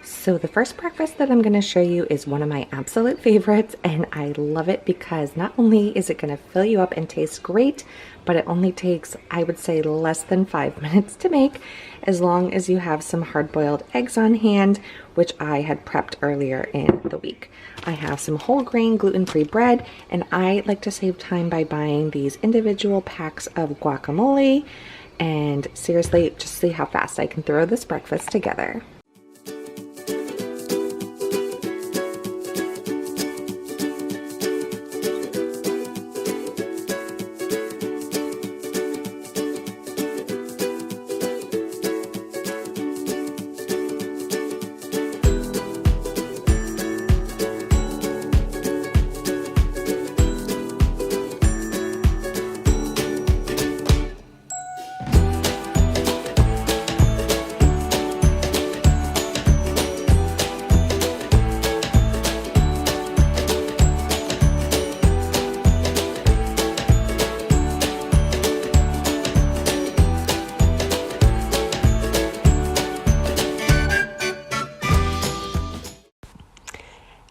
So the first breakfast that I'm going to show you is one of my absolute favorites, and I love it because not only is it going to fill you up and taste great, but it only takes, I would say, less than 5 minutes to make, as long as you have some hard-boiled eggs on hand, which I had prepped earlier in the week. I have some whole grain gluten-free bread, and I like to save time by buying these individual packs of guacamole, and seriously, just see how fast I can throw this breakfast together.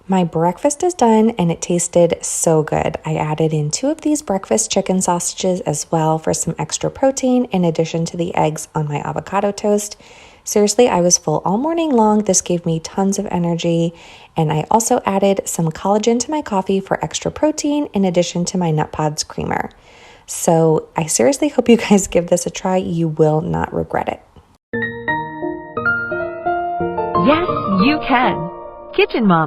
My breakfast is done and it tasted so good. I added in 2 of these breakfast chicken sausages as well for some extra protein in addition to the eggs on my avocado toast. Seriously, I was full all morning long. This gave me tons of energy, and I also added some collagen to my coffee for extra protein in addition to my Nut Pods creamer. So I seriously hope you guys give this a try. You will not regret it. Yes, you can. Kitchen Mom.